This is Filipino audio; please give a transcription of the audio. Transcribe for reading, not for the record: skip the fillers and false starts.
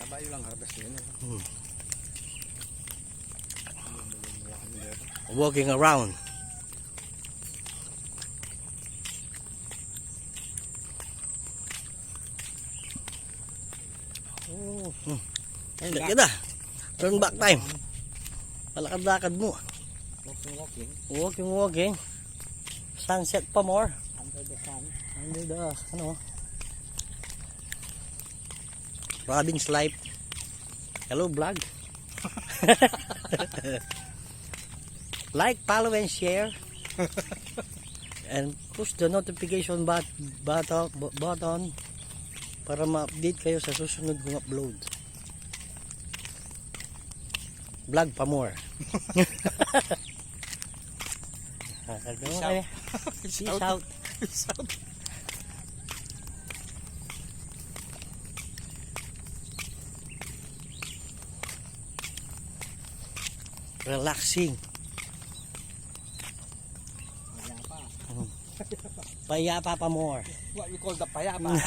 Kabayo lang harvest yun. Walking around. Oh. Ganda. Turn back time. Palakad-lakad mo. Walking. Sunset pa more. Under the sun. Under the, Robin's life. Hello vlog. Like, follow, and share. And push the notification button para ma-update kayo sa susunod kong upload. Vlog pa more. Peace out. Relaxing. Payapa pa more. What you call the payapa?